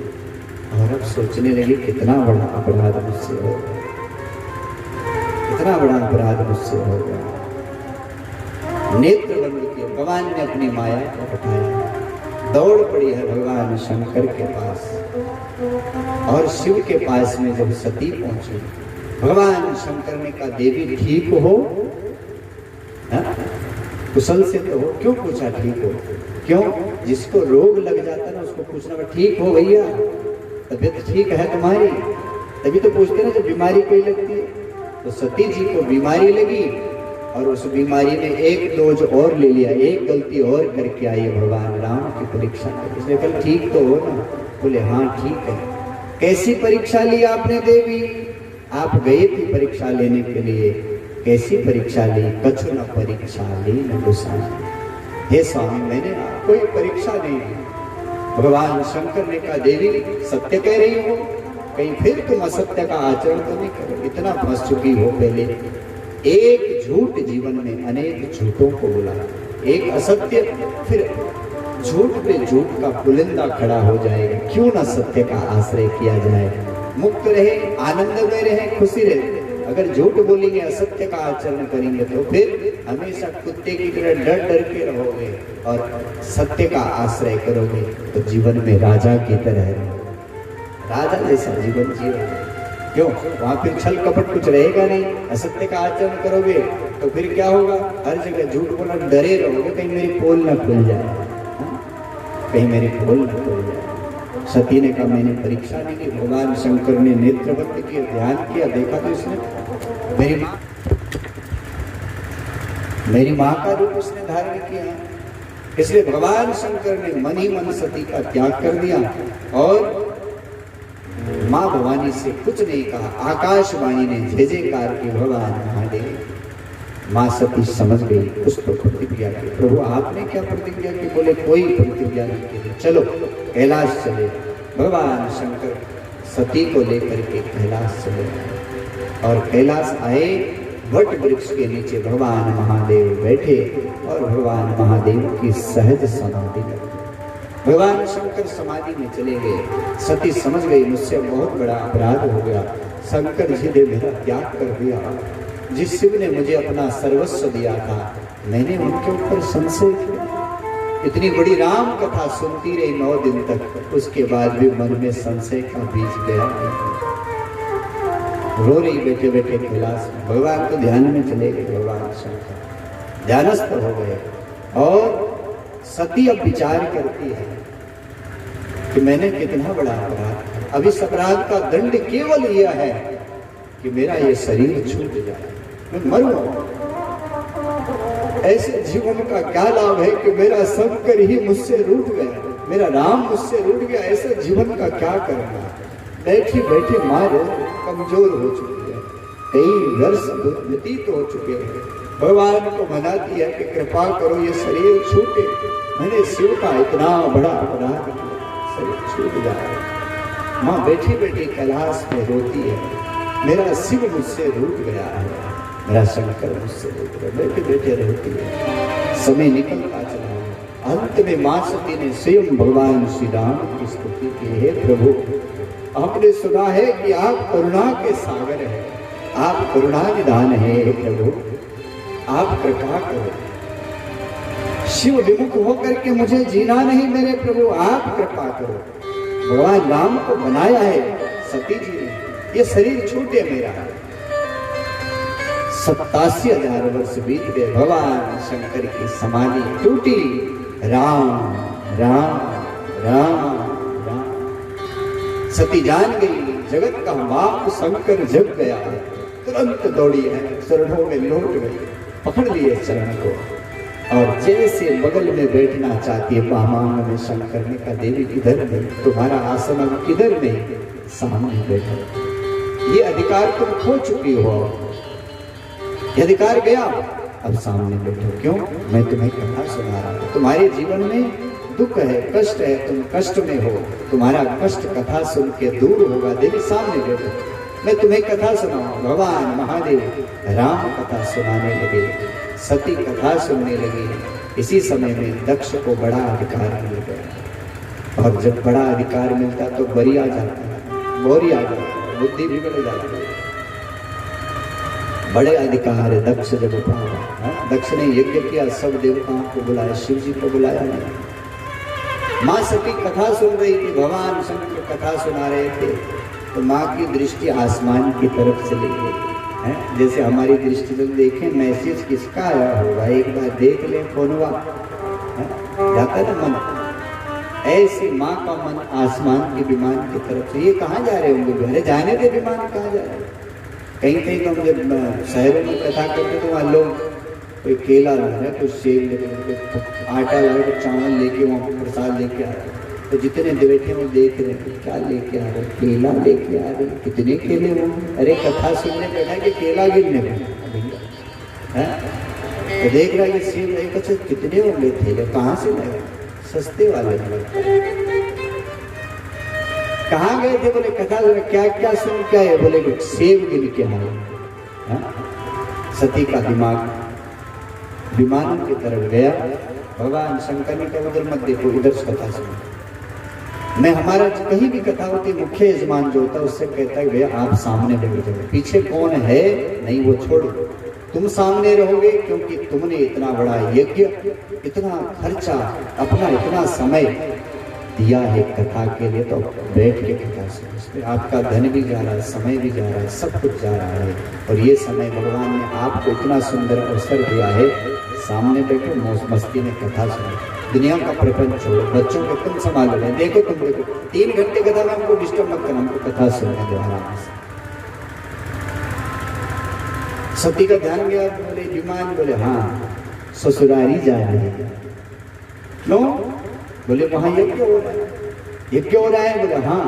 और अब सोचने लगी कितना बड़ा अपराध मुझसे हो गया, कितना बड़ा अपराध मुझसे हो गया। नेत्र बंद किए, भगवान ने अपनी माया को हटाया, दौड़ पड़ी है भगवान शंकर के पास। और शिव के पास में जब सती पहुंची, भगवान शंकर ने कहा देवी ठीक हो? कुशल से तो हो। क्यों पूछा ठीक हो? क्यों? जिसको रोग लग जाता है ना उसको पूछना ठीक हो भैया, तबीयत ठीक है तुम्हारी? तभी तो पूछते ना जब बीमारी कोई लगती है। तो सती जी को बीमारी लगी और उस बीमारी में एक डोज और ले लिया, एक गलती और करके आई भगवान राम की परीक्षा कर। उसने कहा ठीक तो हो ना? बोले हाँ ठीक है। कैसी परीक्षा ली आपने देवी? आप गए थे परीक्षा लेने के लिए, कैसी परीक्षा ली? कछु न परीक्षा ली न गोसाई। हे स्वामी मैंने कोई परीक्षा नहीं ली। भगवान शंकर ने कहा देवी सत्य कह रही हो, कहीं फिर तुम असत्य का आचरण तो नहीं करो। इतना फंस चुकी हो पहले, एक झूठ जीवन में अनेक झूठों को बोला, एक असत्य, फिर झूठ पे झूठ का पुलिंदा खड़ा हो जाएगा। क्यों ना सत्य का आश्रय किया जाए, मुक्त रहे, आनंद में रहे, खुशी रहे। अगर झूठ बोलेंगे, असत्य का आचरण करेंगे तो फिर हमेशा कुत्ते की तरह डर डर के रहोगे, और सत्य का आश्रय करोगे तो जीवन में राजा की तरह रहोगे, राजा जैसा जीवन जियोगे। क्यों? वहां फिर छल कपट कुछ रहेगा नहीं। असत्य का आचरण करोगे तो फिर क्या होगा? हर जगह झूठ बोलना, डरे रहोगे कहीं मेरी पोल न खुल जाए, कहीं मेरी पोल न खुल जाए। सती ने कहा मैंने परीक्षा नहीं की। भगवान शंकर ने नेत्र बंद किए, ध्यान किया, देखा तो इसने मेरी माँ का रूप उसने धारण किया। इसलिए भगवान शंकर ने मन ही मन सती का त्याग कर दिया और माँ भवानी से कुछ नहीं कहा। आकाशवाणी ने जय जयकार की, भगवान महादेव। माँ सती समझ गई, कुछ तो प्रतिज्ञा की। प्रभु आपने क्या प्रतिज्ञा की? बोले कोई प्रतिज्ञा नहीं की, चलो कैलाश चले। भगवान शंकर सती को लेकर के कैलाश चले और कैलाश आए। वट वृक्ष के नीचे भगवान महादेव बैठे और भगवान महादेव की सहज समाधि लगी। भगवान शंकर समाधि में चले गए। सती समझ गई मुझसे बहुत बड़ा अपराध हो गया, शंकर जी ने मेरा त्याग कर दिया। जिस शिव ने मुझे अपना सर्वस्व दिया था, मैंने उनके ऊपर संशय किया। इतनी बड़ी राम कथा सुनती रही 9 दिन तक, उसके बाद भी मन में संशय का बीज गया नहीं। रो रही बैठे बैठे कैलाश में। भगवान तो ध्यान में चले गए। भगवान शंकर ध्यानस्थ हो गए और सती अब विचार करती है कि मैंने कितना बड़ा अपराध, अब इस अपराध का दंड केवल यह है कि मेरा ये शरीर छूट जाए, मैं मरूं। ऐसे जीवन का क्या लाभ है कि मेरा शंकर ही मुझसे रूठ गया, मेरा राम मुझसे रूठ गया। ऐसे जीवन का क्या करना? बैठी बैठी माँ कमजोर हो चुकी है, कई वर्ष व्यतीत हो चुके हैं। भगवान को मनाती है कि कृपा करो ये शरीर छूटे, मैंने शिव का इतना बड़ा अपराध किया, शरीर छूट जाए। माँ बैठी बैठी कैलाश में रोती है, मेरा शिव मुझसे रूठ गया है, मेरा शंकर मुझसे रूठ गया। बैठे बैठे रोती है। समय निकलता चला। अंत में माँ सती ने स्वयं भगवान श्री राम की स्तुति की, हे प्रभु आपने सुना है कि आप करुणा के सागर हैं, आप करुणा निधान है, हे प्रभु आप कृपा करो। शिव विमुख होकर के मुझे जीना नहीं मेरे प्रभु, आप कृपा करो। भगवान राम को बनाया है सती जी ने, ये शरीर छूटे मेरा। 87,000 वर्ष बीत गए, भगवान शंकर की समाधि टूटी। राम राम राम राम। सती जान गई जगत का बाप शंकर जग गया। तुरंत दौड़ी है, चरणों में लौट गई, पकड़ लिए चरण को और जैसे बगल में बैठना चाहती है, पामांग में शंकर ने कहा देवी किधर नहीं, तुम्हारा आसन अब किधर नहीं, सामने बैठो। ये अधिकार तुम खो चुकी हो, ये अधिकार गया, अब सामने बैठो। क्यों? मैं तुम्हें कथा सुना रहा हूं। तुम्हारे जीवन में दुख है, कष्ट है, तुम कष्ट में हो, तुम्हारा कष्ट कथा सुन के दूर होगा। देवी सामने बैठो। मैं तुम्हें कथा सुनाऊं। भगवान महादेव राम कथा सुनाने लगे, सती कथा सुनने लगी। इसी समय में दक्ष को बड़ा अधिकार मिल गया, और जब बड़ा अधिकार मिलता तो बरी आ जाता है, बोरी आ जाता है, बुद्धि बिगड़ जाती है। बड़े अधिकार दक्ष जब पाया, दक्ष ने यज्ञ किया, सब देवताओं को बुलाया, शिव जी को बुलाया नहीं। माँ सती कथा सुन रही थी, भगवान शंकर कथा सुना रहे थे, तो माँ की दृष्टि आसमान की तरफ चली गई है। जैसे हमारी दृष्टि से देखें मैसेज किसका आया होगा, एक बार देख ले फोनवा, जाता है ना मन। ऐसे माँ का मन आसमान के विमान की तरफ से, ये कहाँ जा रहे होंगे, अरे जाने दे विमान कहाँ जा रहे हैं। कहीं कहीं तो हम जब शहरों में कथा करते तो वहाँ लोग कोई केला ला रहे, कोई सेब लेके, आटा ला रहे, चावल लेके, वहाँ प्रसाद लेके आ रहे, तो जितने बैठे वो देख रहे हैं क्या लेके आ रहे, केला लेके आ रहे, कितने केले होंगे। अरे कथा सुनने बैठा कि केला गिरने भैया, तो देख रहा है ये सेब एक, अच्छा कितने होंगे थैले, कहाँ से लाए, सस्ते वाले। कहाँ गए थे, बोले कथा क्या क्या सुन क्या है, बोले सेब गिन के आए। सती का दिमाग विमानों की तरफ गया। भगवान शंकर ने कहा उधर मत देखो, इधर से कथा सुनो। मैं हमारा कहीं भी कथा होती, मुख्य यजमान जो होता है उससे कहता है भैया आप सामने बैठ जाओ, पीछे कौन है नहीं वो छोड़ो, तुम सामने रहोगे, क्योंकि तुमने इतना बड़ा यज्ञ, इतना खर्चा, अपना इतना समय दिया है कथा के लिए, तो बैठ के कथा सुनो। इसमें आपका धन भी जा रहा है, समय भी जा रहा है, सब कुछ जा रहा है, और ये समय भगवान ने आपको इतना सुंदर अवसर दिया है, सामने बैठो, मौज मस्ती में कथा सुनो, दुनिया का प्रपंच छोड़ो, बच्चों को तुम संभाल रहे, देखो तुम देखो 3 घंटे कथा में हमको डिस्टर्ब मत करना, हमको कथा सुनने दो आराम से। सती का ध्यान गया, बोले विमान, बोले हाँ ससुरारी जा रहे हैं, क्यों, बोले वहां यज्ञ हो रहा है, यज्ञ हो रहा है, बोले हाँ,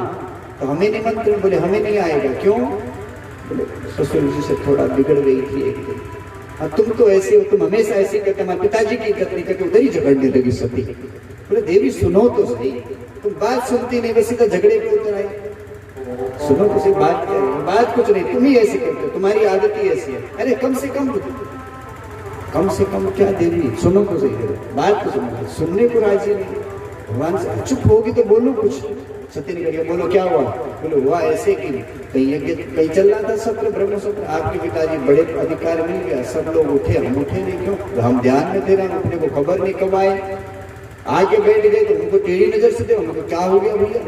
तो हमें निमंत्रण, बोले हमें नहीं आएगा, क्यों, बोले ससुर जी से थोड़ा बिगड़ गई थी एक दिन, अब तुम तो ऐसे हो, तुम हमेशा ऐसे करते, हमारे पिताजी की इज्जत नहीं करके, उधर ही झगड़ने लगी सती। बोले देवी सुनो तो सही, तुम बात सुनती नहीं, बस सीधा झगड़े पे उतर आई, सुनो तो सही, बात क्या है, बात कुछ नहीं, तुम ही ऐसे करते हो, तुम्हारी आदत ही ऐसी है। अरे कम से कम क्या देवी, सुनो तो सही, बात तो सुनो, सुनने को राजी नहीं। भगवान से चुप होगी तो बोलो कुछ। सती ने कहा बोलो क्या हुआ, बोलो हुआ ऐसे कि कहीं यज्ञ कहीं चल रहा था, सत्र ब्रह्म सत्र, आपके पिताजी बड़े अधिकार मिल गया, सब लोग उठे, हम उठे नहीं, क्यों, तो हम ध्यान में थे, अपने को खबर नहीं कब आए, आके बैठ गए तो उनको टेढ़ी नजर से थे, उनको क्या हो गया भैया।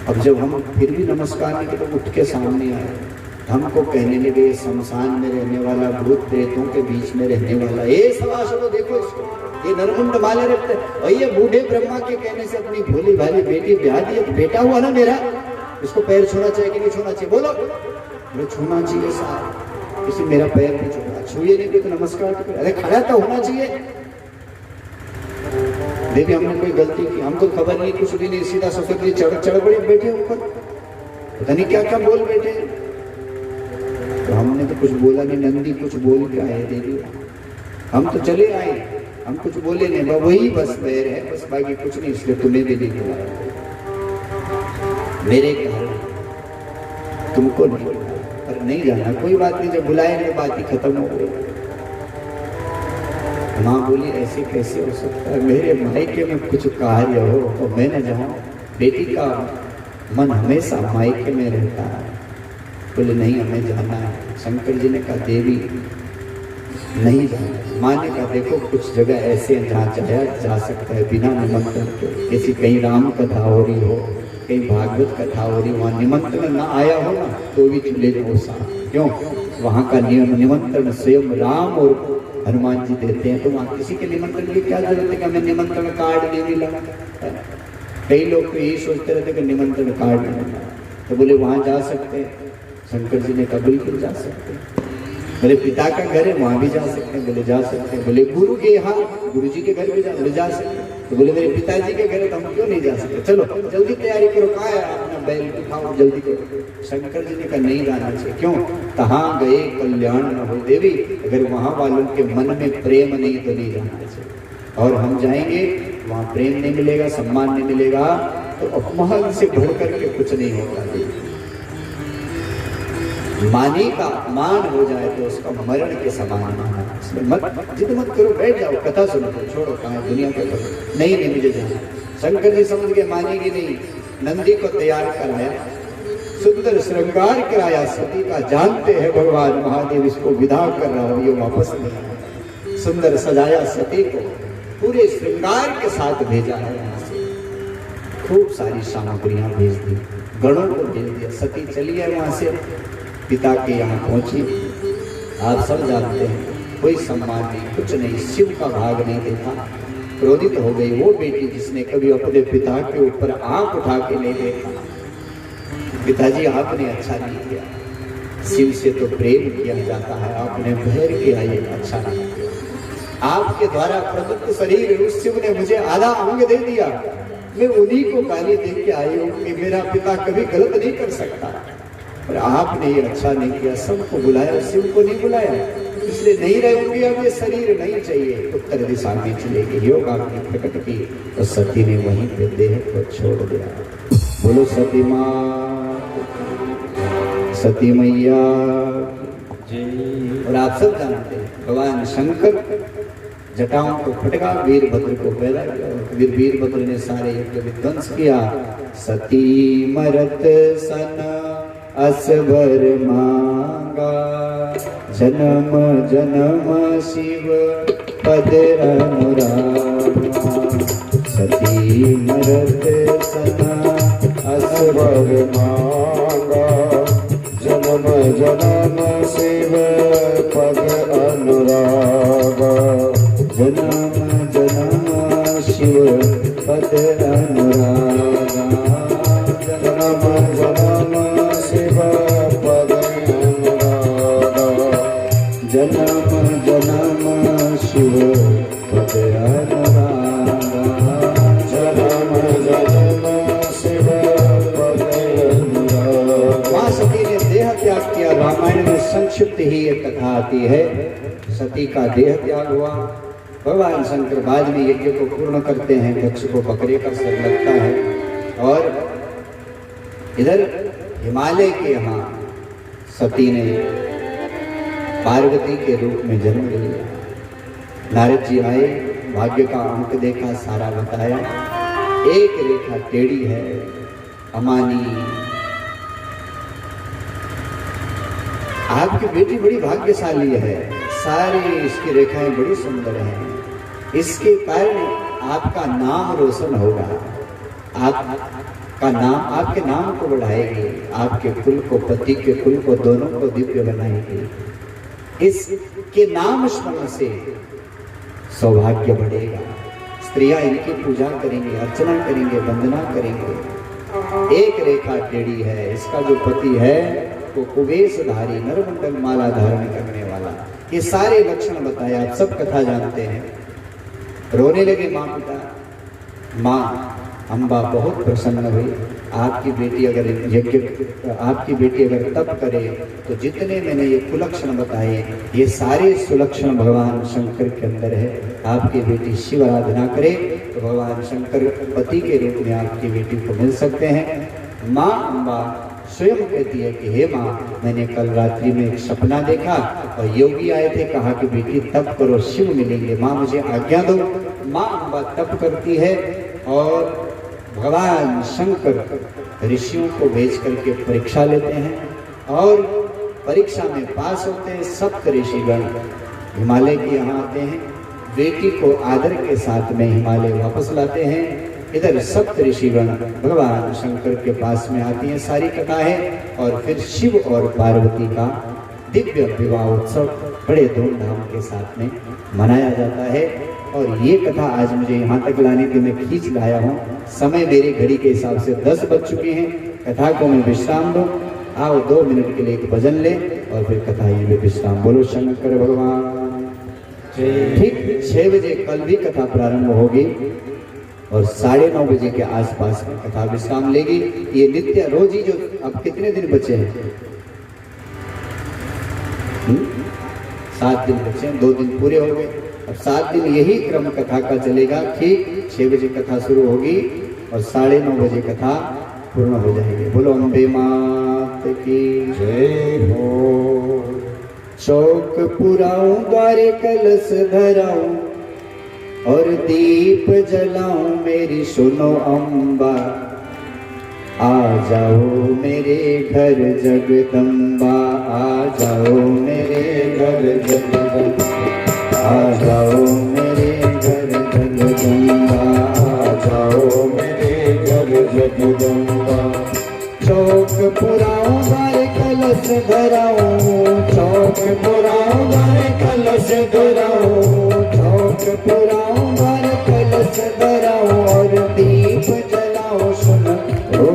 अब जब हम फिर भी नमस्कार नहीं किया तो उठ के सामने आए, हमको कहने लगे शमशान में रहने वाला, भूत प्रेतों के बीच में रहने वाला, ये सवा सुनो, देखो इसको, ये नरमुंड माले रखते, और ये बूढ़े ब्रह्मा के कहने से अपनी भोली भाली बेटी ब्याह दी, बेटा हुआ ना मेरा, इसको पैर छूना चाहिए कि नहीं छूना चाहिए, बोलो, बोले छूना चाहिए साहब, किसी मेरा पैर नहीं छूना, छूए नहीं तो नमस्कार तो, अरे खड़ा तो होना चाहिए। देखिए हमने कोई गलती की, हमको खबर नहीं, कुछ भी नहीं, सीधा ससुर जी चढ़ बड़े बैठे ऊपर, पता नहीं क्या क्या बोल बैठे, तो हमने तो कुछ बोला नहीं, नंदी कुछ बोल के आए देवी, हम तो चले आए, हम कुछ बोले नहीं, वही बस पैर है, बस बाकी कुछ नहीं, इसलिए तुम्हें भी नहीं बुलाया, मेरे कारण तुमको नहीं बुलाया, पर नहीं जाना, कोई बात नहीं, जब बुलाए नहीं बात ही खत्म हो गई। माँ बोली ऐसे कैसे हो सकता है, मेरे मायके में कुछ कार्य हो तो मैं न जाऊं, बेटी का मन हमेशा मायके में रहता है। बोले नहीं हमें जाना है। शंकर जी ने कहा देवी नहीं जाना। माँ ने कहा देखो कुछ जगह ऐसे हैं जहाँ जाया जा सकता है बिना निमंत्रण के, जैसे कहीं राम कथा हो रही हो, कहीं भागवत कथा हो रही, वहाँ निमंत्रण ना आया हो ना तो भी चले जाओ साथ, क्यों, वहाँ का नियम निमंत्रण स्वयं राम और हनुमान जी देते हैं, तो वहाँ किसी के निमंत्रण की क्या जरूरत है कि हमें निमंत्रण कार्ड नहीं मिला। कई लोग तो यही सोचते रहते कि निमंत्रण कार्ड नहीं मिला, तो बोले वहाँ जा सकते हैं। शंकर जी ने कहा बिल्कुल जा सकते हैं। बोले पिता का घर है वहाँ भी जा सकते हैं, बोले जा सकते हैं। बोले गुरु के यहाँ गुरु जी के घर भी जा, बोले जा सकते हैं। तो बोले मेरे पिताजी के घर है तो हम क्यों नहीं जा सकते, चलो जल्दी तैयारी करो, कहाँ है अपना बैल उठाओ जल्दी करो। शंकर जी ने कहा नहीं जाना चाहिए, क्यों, कहाँ गए कल्याण न हो देवी, अगर वहाँ वालों के मन में प्रेम नहीं तो नहीं जाना चाहिए, और हम जाएंगे वहाँ प्रेम नहीं मिलेगा, सम्मान नहीं मिलेगा, तो अपमान से बढ़ करके कुछ नहीं होगा। मानी का अपमान हो जाए तो उसका मरण के समान माना। इसमें मत जिद मत करो, बैठ जाओ कथा सुनो, छोड़ो कहाँ दुनिया का करो, नहीं मुझे जाना। शंकर जी समझ के मानेगी नहीं, नंदी को तैयार कराया, सुंदर श्रृंगार कराया सती का। जानते हैं भगवान महादेव इसको विदा कर रहा हो, ये वापस नहीं आया। सुंदर सजाया सती को, पूरे श्रृंगार के साथ भेजा है यहाँ से, खूब सारी सामग्रियां भेज दी, गणों को भेज दिया। सती चली है वहां से, पिता के यहाँ पहुंची। आप सब जानते हैं कोई सम्मान नहीं, कुछ नहीं, शिव का भाग नहीं देखा। क्रोधित हो गई वो बेटी जिसने कभी अपने पिता के ऊपर आंख उठा के नहीं देखा। पिताजी आपने अच्छा नहीं किया, शिव से तो प्रेम किया जाता है, आपने बहर किया, ये अच्छा नहीं किया। आपके द्वारा प्रदत्त शरीर उस शिव ने मुझे आधा अंग दे दिया, मैं उन्हीं को गाली दे के आई हूँ कि मेरा पिता कभी गलत नहीं कर सकता, और आपने ये अच्छा नहीं किया। सबको बुलाया, शिव को नहीं बुलाया, इसलिए नहीं रहूंगी, अब ये शरीर नहीं चाहिए, उत्तर दिशा में चलेगी। योगा की प्रकट की तो सती ने वहीं पे देह को छोड़ दिया। बोलो सती माँ, सती मैया। और आप सब जानते हैं भगवान शंकर जटाओं को फटका, वीरभद्र को पैदा किया, वीरभद्र ने सारे यज्ञ विध्वंस किया। सती मरत सन असबर मांगा, जन्म जन्म शिव पद अनुरागा। सती मरत सन असबर मांगा, जन्म जन्म शिव पद अनुरागा। जन्म जन्म शिव पद अनुरागा। जन्म जन्म शिव पद अनुरागा। जन्म जन्म शिव पद अनुरागा। जन्म जन्म शिव पद अनुरागा। माँ सती ने देह त्याग किया। रामायण में संक्षिप्त ही एक कथा आती है, सती का देह त्याग हुआ। भगवान शंकर बाद में यज्ञ को पूर्ण करते हैं, दक्ष को बकरे का सर लगता है, और इधर हिमालय के यहाँ सती ने पार्वती के रूप में जन्म लिया। नारद जी आए, भाग्य का अंक देखा, सारा बताया। एक रेखा टेढ़ी है, अमानी। आपकी बेटी बड़ी भाग्यशाली है, सारी इसकी रेखाएं बड़ी सुंदर हैं, इसके कारण आपका नाम रोशन होगा, आपका नाम, आपके नाम को बढ़ाएगी, आपके कुल को, पति के कुल को, दोनों को दिव्य बनाएगी। इसके नाम स्मरण से सौभाग्य बढ़ेगा। स्त्रियां इनकी पूजा करेंगे, अर्चना करेंगे, वंदना करेंगे। एक रेखा टेढ़ी है, इसका जो पति है वो कुबेशधारी, नरमंडल माला धारण करने वाला। ये सारे लक्षण बताए, आप सब कथा जानते हैं। रोने लगे माँ पिता। माँ अम्बा बहुत प्रसन्न हुई। आपकी बेटी अगर यज्ञ, आपकी बेटी अगर तप करे तो जितने मैंने ये कुलक्षण बताए, ये सारे सुलक्षण भगवान शंकर के अंदर है। आपकी बेटी शिव आराधना करे तो भगवान शंकर पति के रूप में आपकी बेटी को मिल सकते हैं। माँ अम्बा स्वयं कहती है कि हे माँ, मैंने कल रात्रि में एक सपना देखा और योगी आए थे, कहा कि बेटी तप करो, शिव मिलेंगे, माँ मुझे आज्ञा दो। माँ अम्बा तप करती है और भगवान शंकर ऋषियों को भेज करके परीक्षा लेते हैं और परीक्षा में पास होते हैं। सप्त ऋषिगण हिमालय के यहाँ आते हैं, बेटी को आदर के साथ में हिमालय वापस लाते हैं। इधर सप्त ऋषिगण भगवान शंकर के पास में आती हैं, सारी कथा है। और फिर शिव और पार्वती का दिव्य विवाह उत्सव बड़े धूमधाम के साथ में मनाया जाता है। और ये कथा आज मुझे यहाँ तक लाने के मैं खींच लाया हूँ। समय मेरी घड़ी के हिसाब से 10 बज चुके हैं। कथा को मैं विश्राम दूँ, आओ 2 मिनट के लिए एक भजन ले और फिर कथा ये में विश्राम। बोलो शंकर भगवान। ठीक 6 बजे कल भी कथा प्रारंभ होगी और 9:30 बजे के आसपास में कथा विश्राम लेगी। ये नित्य रोज ही, जो अब कितने दिन बचे हैं? 7 दिन बचे हैं, 2 दिन पूरे हो गए। अब 7 दिन यही क्रम कथा का चलेगा। ठीक 6 बजे कथा शुरू होगी और 9:30 बजे कथा पूर्ण हो जाएंगे। बोलो अम्बे मात की जय हो। चौक पुराऊं द्वारे कलश धराऊं और दीप जलाऊं मेरी सुनो अम्बा। आ जाओ मेरे घर जगदम्बा, आ जाओ मेरे घर जगदम्बा, आ जाओ मेरे घर जगदम्बा, आ जाओ मेरे घर जगदम्बा। चौक पुराऊं द्वारे कलश धराऊं, चौक पुराऊं द्वारे कलश धराऊं, चौक पुराऊं द्वारे कलश धराऊं और दीप जलाऊं सुनो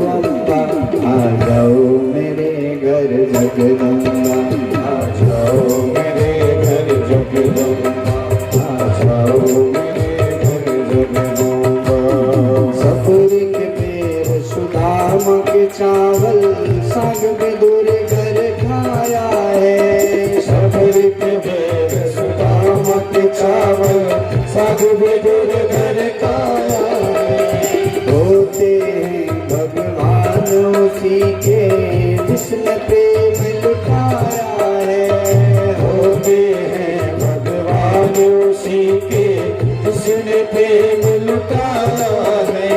अम्बा। आ जाओ मेरे घर जगदम्बा, आ जाओ मेरे घर जगदम्बा, आ जाओ मेरे घर जगदम्बा। सपुरी के पेड़ सुदाम के चावल साग बिदुर घर खाया है। सपुरी के पेड़ सुदाम के चावल साग बिदुर घर खाया है। होते हैं भगवान उसी के जिसने प्रेम लुटाया है। होते हैं भगवान उसी के जिसने प्रेम लुटाया है।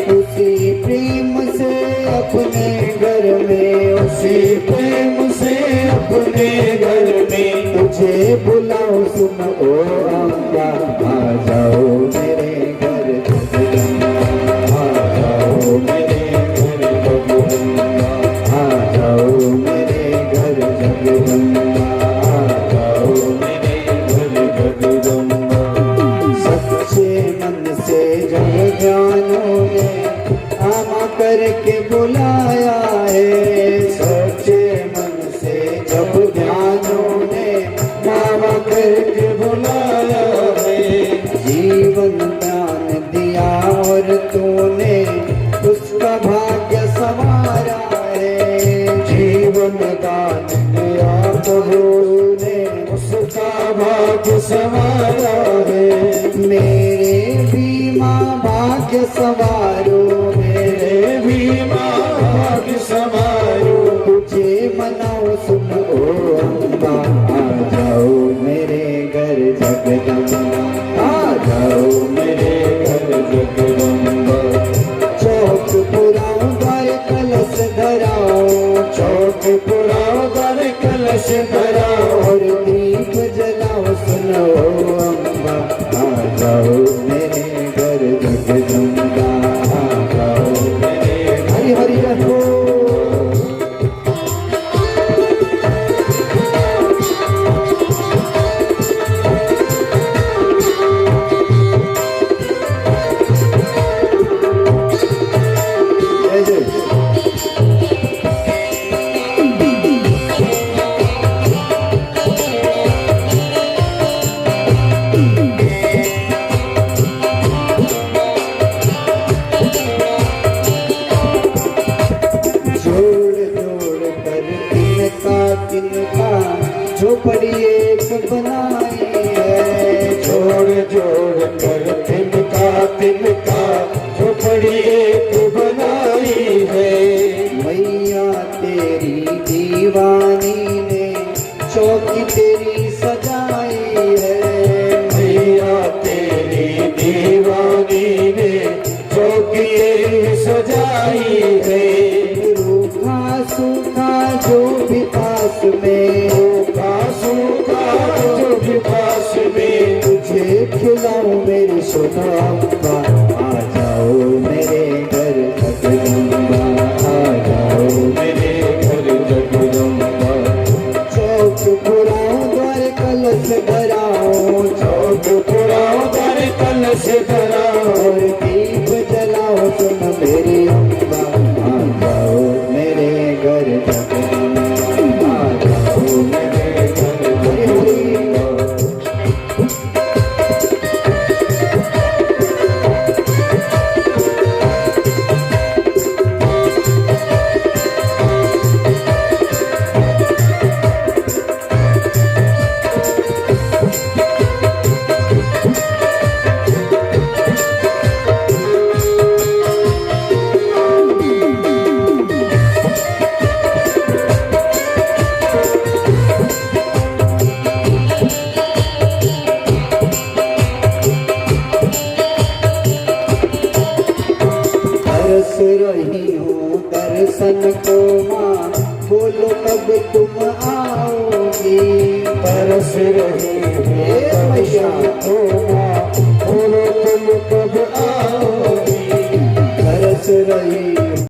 उसी प्रेम से अपने घर में, उसी प्रेम से अपने घर में तुझे बुलाओ सुन ओ अम्बा। आ जाओ मेरे घर जगदम्बा, आ जाओ मेरे घर जगदम्बा, आ जाओ मेरे घर जगदम्बा, आ जाओ मेरे घर जगदम्बा। सच्चे मन से जब ज्ञानों ने आमा करके बुलाया है। सच्चे मन से जब ज्ञानों ने मामा करके बुलाया है। जीवन दान दिया और तूने उसका भाग्य संवारा है। जीवन दान दिया तो ने उसका भाग्य संवारा है। मेरे भी माँ भाग्य संवारो, मेरे भी माँ भाग्य संवारो। तुझे मनाओ सुन ओ अम्बा। आ जाओ मेरे घर जगदम्बा, आ जाओ मेरे घर जगदम्बा। चौक पुराऊं द्वारे कलश धराऊं, चौक पुराओ दर कलश धराओ और दीप जलाओ सुनो अम्बा। आ जाओ मेरे घर जगदम्बा, आ जाओ मेरे हरि हरि रहो। जय जय। जोड़ जोड़ कर तिनका झोपड़ी एक बनाई है। जोड़ जोड़ कर तिनका झोपड़ी एक बनाई है। मैया तेरी दीवानी ने चौकी तेरी सजाई है। मैया तेरी दीवानी ने चौकी तेरी सजाई है। रूखा सूखा जो भी पास में, सूखा जो भी पास में तुझे खिलाऊं मेरी सुनो अम्बा। आ जाओ मेरे घर जगदम्बा, आ जाओ मेरे घर जगदम्बा। चौक पुराऊं द्वारे कलश धराऊं, चौक पुराओ दर कलश धराओ और दीप जलाओ सुन मेरी अम्बा। आ जाओ मेरे घर जगदम्बा, आ जाओ मेरे घर हरि हरि। जगदम्बा। बोलो कब तुम आओगी। तरस रही है मैया तो माँ, बोलो तुम कब आओगी। तरस रही